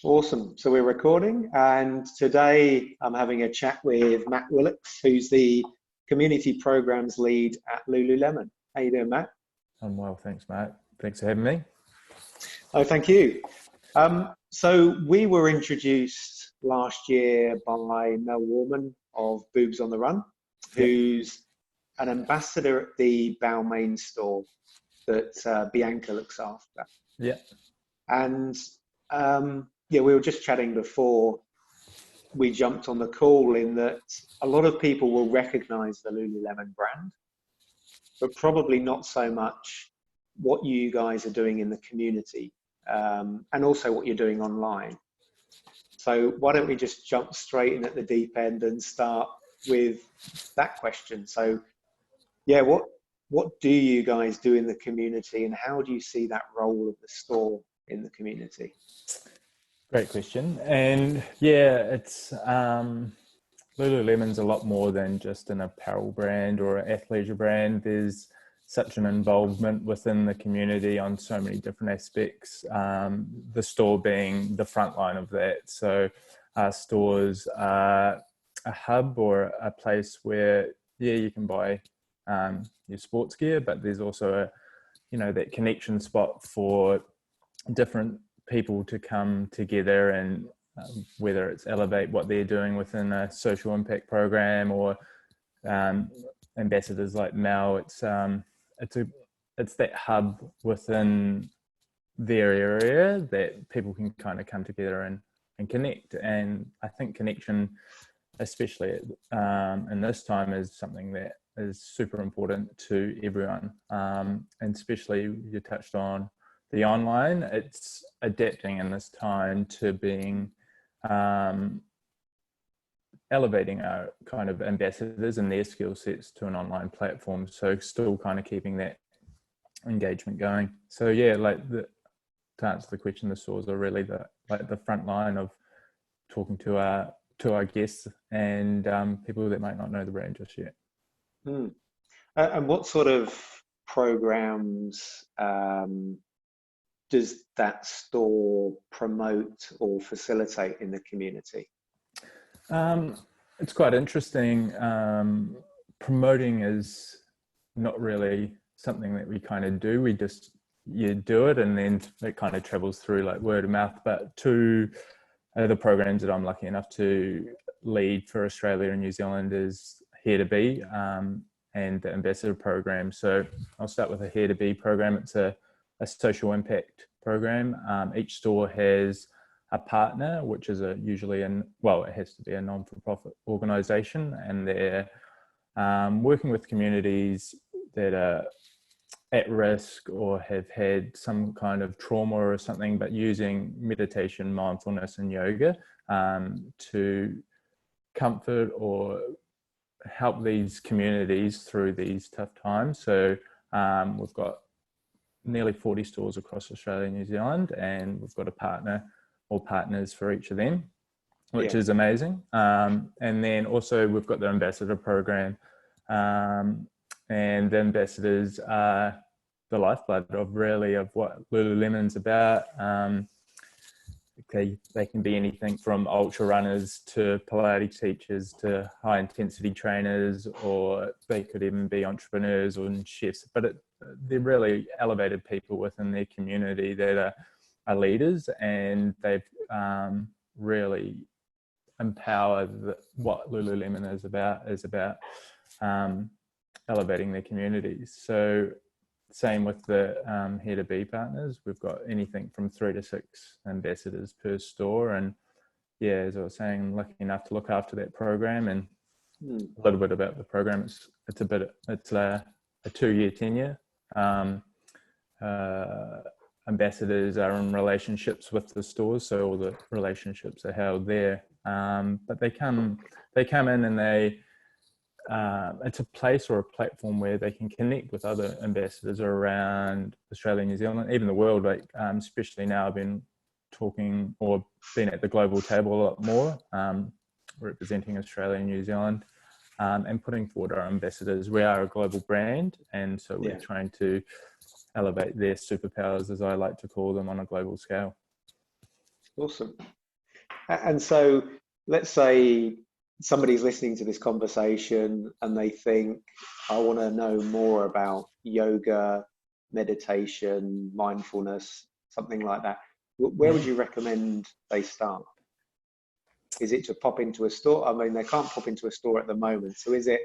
Awesome. So we're recording, and today I'm having a chat with Matt Willocks, who's the community programs lead at Lululemon. How you doing, Matt? I'm well, thanks, Matt. Thanks for having me. Oh, thank you. So we were introduced last year by Mel Warman of Boobs on the Run, Yep. who's an ambassador at the Balmain store that Bianca looks after. Yeah. And yeah, we were just chatting before we jumped on the call in that a lot of people will recognize the Lululemon brand, but probably not so much what you guys are doing in the community, and also what you're doing online. So why don't we just jump straight in at the deep end and start with that question? So yeah, what do you guys do in the community, and how do you see that role of the store in the community? Great question. And yeah, it's Lululemon's a lot more than just an apparel brand or an athleisure brand. There's such an involvement within the community on so many different aspects, the store being the front line of that. So our stores are a hub or a place where, yeah, you can buy your sports gear, but there's also that connection spot for different people to come together and whether it's elevate what they're doing within a social impact program or ambassadors like Mel. It's that hub within their area that people can kind of come together and connect. And I think connection, especially in this time, is something that is super important to everyone. And especially you touched on the online, it's adapting in this time to being elevating our kind of ambassadors and their skill sets to an online platform. So still kind of keeping that engagement going. So yeah, to answer the question, the stores are really the front line of talking to our guests and people that might not know the brand just yet. And what sort of programs does that store promote or facilitate in the community? It's quite interesting. Promoting is not really something that we kind of do. You do it and then it kind of travels through like word of mouth. But two the programs that I'm lucky enough to lead for Australia and New Zealand is Here to Be and the Ambassador program. So I'll start with the Here to Be program. It's a social impact program. Each store has a partner, which is usually it has to be a non-for-profit organisation, and they're working with communities that are at risk or have had some kind of trauma or something, but using meditation, mindfulness and yoga to comfort or help these communities through these tough times. So we've got nearly 40 stores across Australia and New Zealand, and we've got a partner or partners for each of them, which is amazing. And then also we've got the ambassador program, and the ambassadors are the lifeblood of what Lululemon's about. They can be anything from ultra runners to Pilates teachers to high intensity trainers, or they could even be entrepreneurs or chefs, but they're really elevated people within their community that are leaders, and they've really empowered what Lululemon is about elevating their communities. So same with the Here to Be partners. We've got anything from 3 to 6 ambassadors per store. And yeah, as I was saying, I'm lucky enough to look after that program. And a little bit about the program. It's a 2-year tenure. Ambassadors are in relationships with the stores, so all the relationships are held there. But they come in and it's a place or a platform where they can connect with other ambassadors around Australia, New Zealand, even the world. Especially now, I've been talking or been at the global table a lot more, representing Australia and New Zealand, and putting forward our ambassadors. We are a global brand, and so we're trying to elevate their superpowers, as I like to call them, on a global scale. Awesome. And so let's say somebody's listening to this conversation and they think, I want to know more about yoga, meditation, mindfulness, something like that. Where would you recommend they start? Is it to pop into a store? I mean, they can't pop into a store at the moment. So is it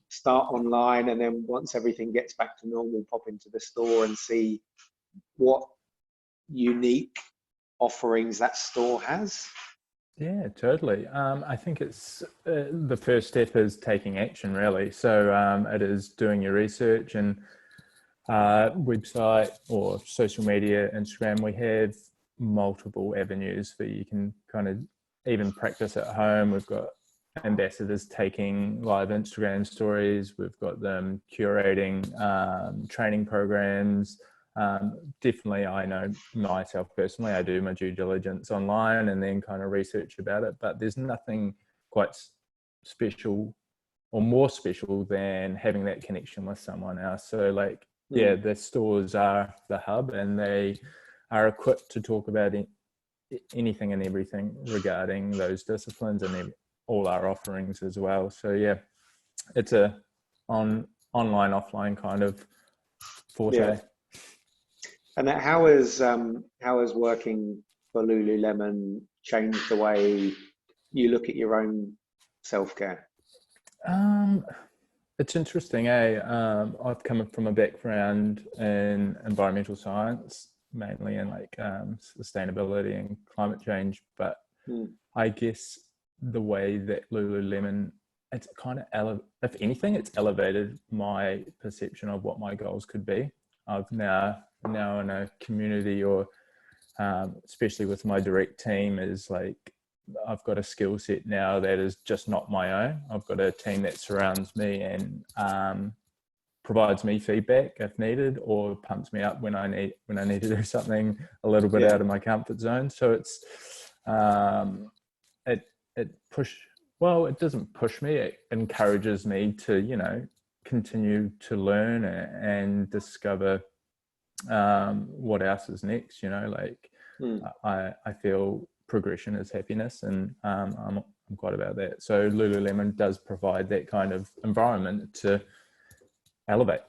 start online and then once everything gets back to normal, pop into the store and see what unique offerings that store has? Yeah, totally. I think it's the first step is taking action, really. So it is doing your research and website or social media, Instagram. We have multiple avenues that you can kind of even practice at home. We've got ambassadors taking live Instagram stories. We've got them curating training programs. Definitely, I know myself personally, I do my due diligence online and then kind of research about it, but there's nothing quite special or more special than having that connection with someone else. So like, yeah, the stores are the hub and they are equipped to talk about anything and everything regarding those disciplines and all our offerings as well. So yeah, it's a online, offline kind of forte. Yeah. And how has working for Lululemon changed the way you look at your own self-care? It's interesting, I've come from a background in environmental science, mainly in like sustainability and climate change, but I guess the way that Lululemon, it's kind of, if anything, it's elevated my perception of what my goals could be. I've now in a community, or especially with my direct team, is like I've got a skill set now that is just not my own. I've got a team that surrounds me and provides me feedback if needed, or pumps me up when I need to do something a little bit out of my comfort zone. So it's it doesn't push me. It encourages me to continue to learn and discover what else is next. I feel progression is happiness, and I'm quite about that. So Lululemon does provide that kind of environment to elevate.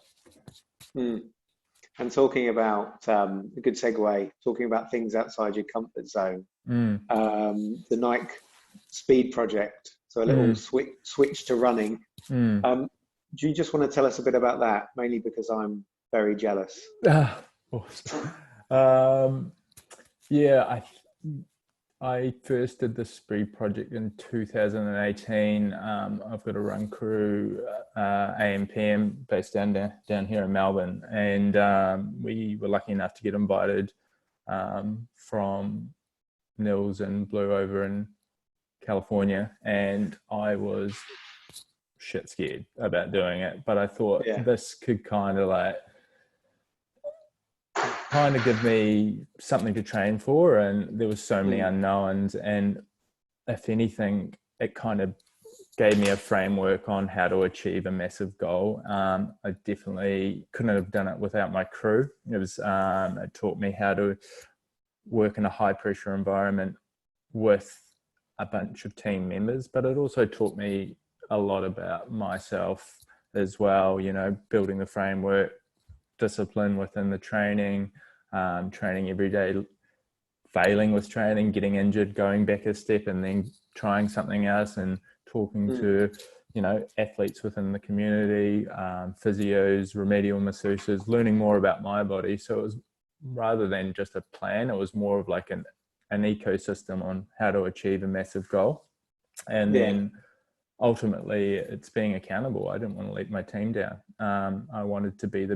And talking about a good segue, talking about things outside your comfort zone, the Nike Speed Project, so a little switch to running. Do you just want to tell us a bit about that? Mainly because I'm very jealous. Awesome. I first did the Speed Project in 2018. I've got a run crew, AMPM, based down here in Melbourne, and we were lucky enough to get invited from Nils and Blue over in California, and I was shit scared about doing it, but I thought this could kind of give me something to train for, and there was so many unknowns, and if anything, it kind of gave me a framework on how to achieve a massive goal. I definitely couldn't have done it without my crew. It taught me how to work in a high pressure environment with a bunch of team members, but it also taught me a lot about myself as well, building the framework, discipline within the training, training every day, failing with training, getting injured, going back a step and then trying something else, and talking to athletes within the community, physios, remedial masseuses, learning more about my body. So it was, rather than just a plan, it was more of like an ecosystem on how to achieve a massive goal. And then ultimately it's being accountable. I didn't want to let my team down. I wanted to be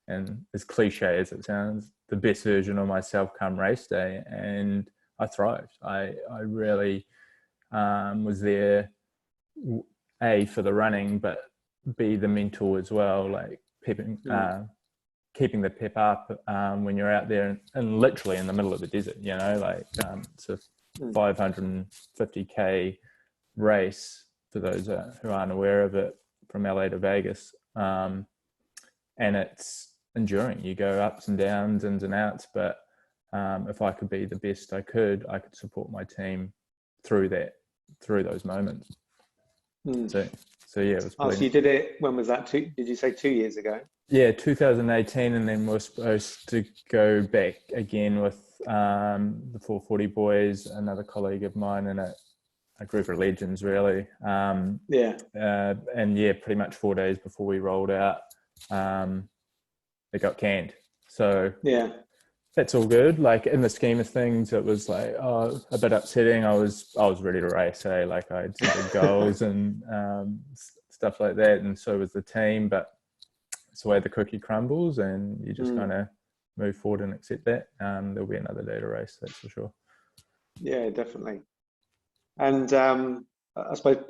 and as cliche as it sounds, the best version of myself come race day, and I thrived. I really was there, A, for the running, but B, the mental as well, like keeping the pep up when you're out there and literally in the middle of the desert, it's a 550k race for those who aren't aware of it, from LA to Vegas, and it's enduring. You go ups and downs, ins and outs, but if I could be the best I could support my team through those moments. So yeah, it was so you did it, when was that? Did you say 2 years ago? Yeah, 2018, and then we're supposed to go back again with the 440 boys, another colleague of mine, and a group of legends, really. And yeah, pretty much 4 days before we rolled out, it got canned. So yeah, that's all good. Like, in the scheme of things, it was like, a bit upsetting. I was ready to race, like I had some big goals and stuff like that, and so was the team. But it's the way the cookie crumbles, and you just kind of move forward and accept that. There'll be another day to race, that's for sure. Yeah, definitely. And I suppose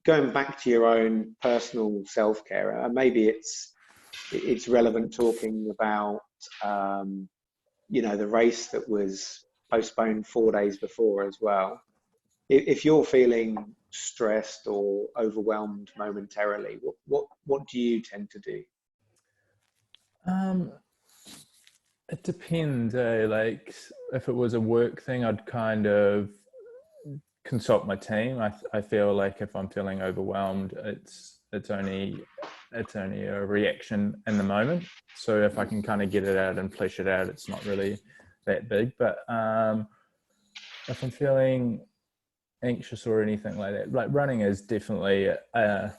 going back to your own personal self-care, maybe it's relevant talking about the race that was postponed 4 days before as well. If you're feeling stressed or overwhelmed momentarily, what do you tend to do? It depends. Like, if it was a work thing, I'd kind of consult my team. I feel like if I'm feeling overwhelmed, it's only a reaction in the moment. So if I can kind of get it out and flesh it out, it's not really that big. But if I'm feeling anxious or anything like that, like, running is definitely how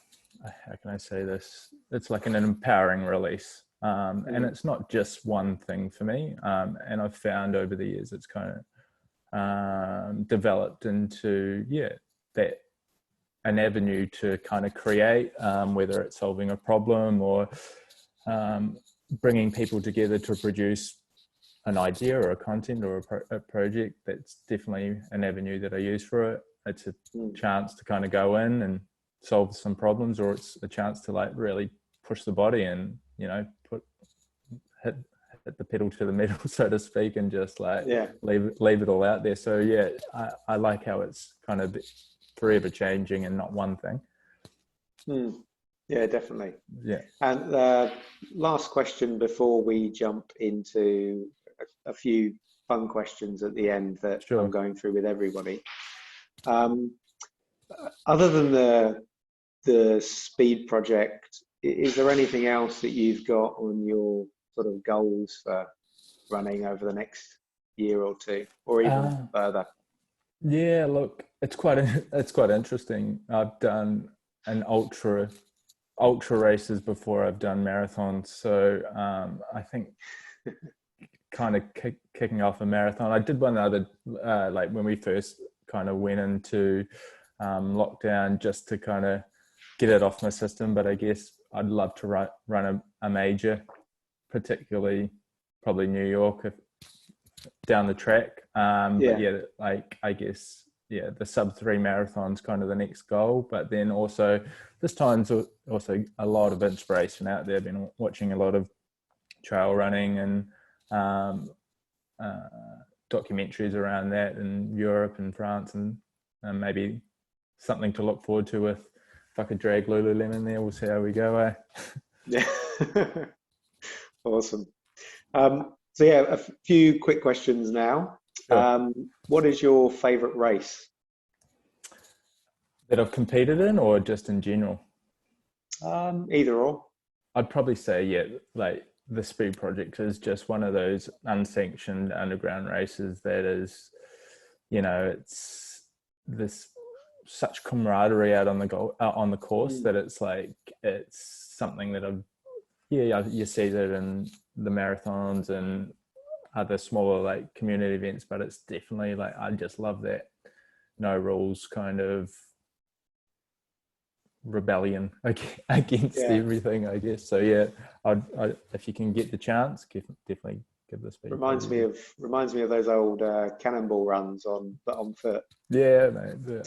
can I say this? It's like an empowering release. And it's not just one thing for me. And I've found over the years it's kind of developed into, that an avenue to kind of create, whether it's solving a problem or bringing people together to produce an idea or a content or a project. That's definitely an avenue that I use for it. It's a chance to kind of go in and solve some problems, or it's a chance to, like, really push the body and, hit the pedal to the metal, so to speak, and just leave it all out there. So yeah, I like how it's kind of forever changing and not one thing. Yeah, definitely. Yeah. And last question before we jump into a few fun questions at the end that I'm going through with everybody. Other than the speed project, is there anything else that you've got on your sort of goals for running over the next year or two, or even further? Yeah, look, it's quite interesting. I've done an ultra races before I've done marathons, so I think kind of kicking off a marathon. I did one other like when we first kind of went into lockdown, just to kind of get it off my system. But I guess I'd love to run a major, particularly probably New York, down the track. But yeah, like, I guess, the sub-3 marathon's kind of the next goal. But then also, this time's also a lot of inspiration out there. I've been watching a lot of trail running and documentaries around that in Europe and France, and maybe something to look forward to with, if I could drag Lululemon there. We'll see how we go. Yeah. Awesome. So yeah, a few quick questions now. Sure. What is your favorite race that I've competed in, or just in general? Either or. I'd probably say, like, the Speed Project is just one of those unsanctioned underground races that is, it's this such camaraderie out on the course that it's like, it's something that you see that in the marathons and other smaller, like, community events, but it's definitely, like, I just love that no rules kind of rebellion against everything, I guess. So yeah, I if you can get the chance, definitely give the Speed. Reminds me of those old cannonball runs on foot. Yeah, mate.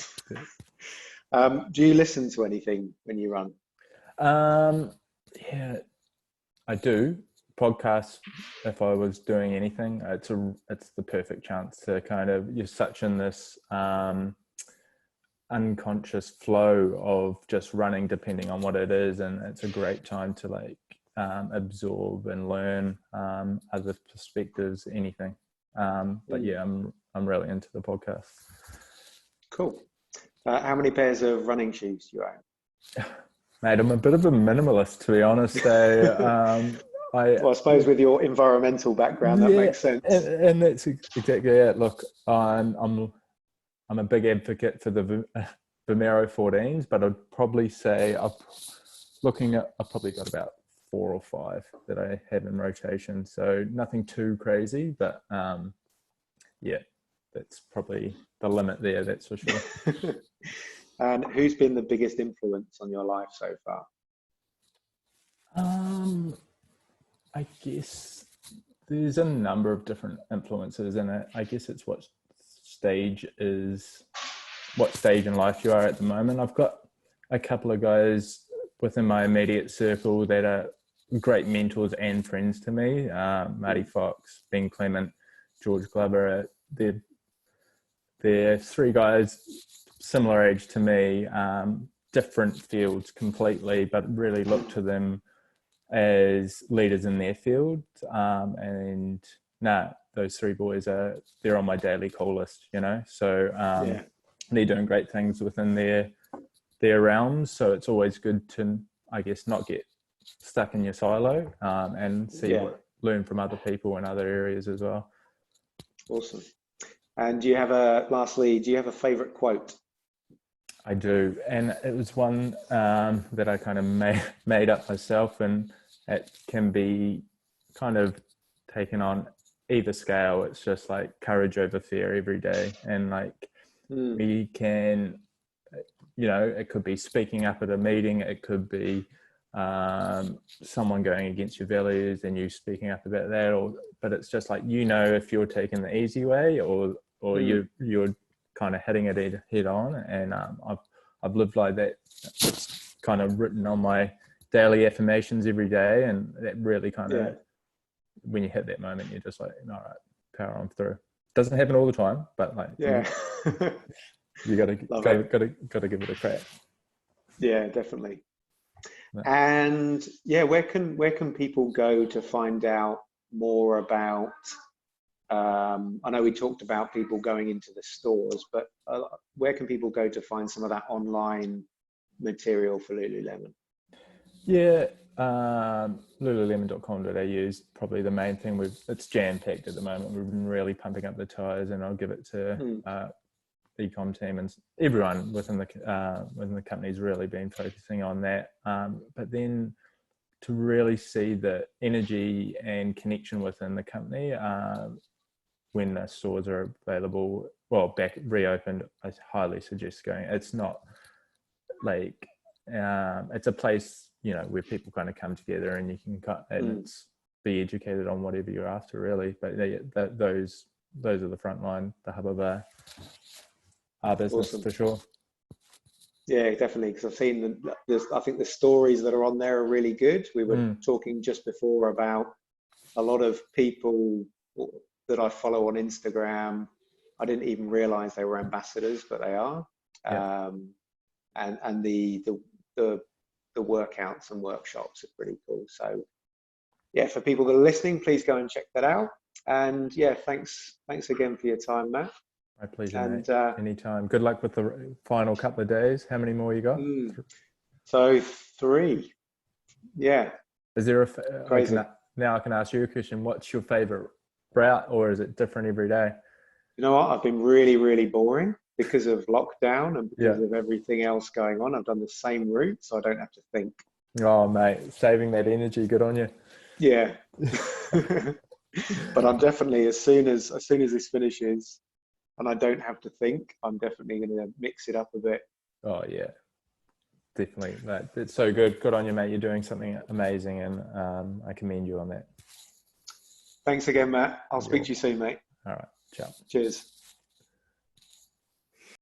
Yeah. Do you listen to anything when you run? Yeah, I do. Podcasts. If I was doing anything, it's the perfect chance to kind of, you're such in this unconscious flow of just running, depending on what it is, and it's a great time to, like, absorb and learn other perspectives, anything. But yeah, I'm really into the podcast. Cool. How many pairs of running shoes do you own? Mate, I'm a bit of a minimalist, to be honest. Well, I suppose with your environmental background, that makes sense. And that's exactly it. Look, I'm a big advocate for the Vomero 14s, but I'd probably say I've probably got about 4 or 5 that I have in rotation. So nothing too crazy, but yeah, that's probably the limit there. That's for sure. And who's been the biggest influence on your life so far? I guess there's a number of different influences in it. I guess it's what stage in life you are at the moment. I've got a couple of guys within my immediate circle that are great mentors and friends to me. Marty Fox, Ben Clement, George Glover. They're 3 guys similar age to me, different fields completely, but really look to them as leaders in their field. Those 3 boys they're on my daily call list, so they're doing great things within their realms. So it's always good to, I guess, not get stuck in your silo, and learn from other people in other areas as well. Awesome. And do you have a favorite quote? I do, and it was one that I kind of made up myself, and it can be kind of taken on either scale. It's just like courage over fear every day, and like we can, it could be speaking up at a meeting, it could be someone going against your values and you speaking up about that, but it's just like, if you're taking the easy way or you're kind of hitting it head on. And I've lived like that. It's kind of written on my daily affirmations every day, and that really kind of when you hit that moment, you're just like, all right, power on through. Doesn't happen all the time, but like you gotta give it a crack. Yeah, definitely. And where can people go to find out more about? I know we talked about people going into the stores, but where can people go to find some of that online material for Lululemon? Yeah, lululemon.com.au is probably the main thing. It's jam-packed at the moment. We've been really pumping up the tires, and I'll give it to the e-com team and everyone within the company's really been focusing on that. But then to really see the energy and connection within the company, when the stores are available, reopened, I highly suggest going. It's not like it's a place where people kind of come together and you can be educated on whatever you're after, really. But those are the front line, the hub of our business. Awesome. For sure. Yeah, definitely, because I've seen I think the stories that are on there are really good. We were talking just before about a lot of people that I follow on Instagram. I didn't even realize they were ambassadors, but they are. Yeah. And the workouts and workshops are pretty cool. So yeah, for people that are listening, please go and check that out. And yeah, thanks again for your time, Matt. My pleasure, mate. Anytime. Good luck with the final couple of days. How many more you got? So 3. Yeah. Is there now I can ask you a question. What's your favorite route, or is it different every day? You know what? I've been really, really boring because of lockdown and because of everything else going on. I've done the same route, so I don't have to think. Oh, mate, saving that energy. Good on you. Yeah. But I'm definitely, as soon as this finishes and I don't have to think, I'm definitely going to mix it up a bit. Oh yeah, definitely. It's so good. Good on you, mate. You're doing something amazing, and I commend you on that. Thanks again, Matt. I'll speak to you soon, mate. All right. Ciao. Cheers.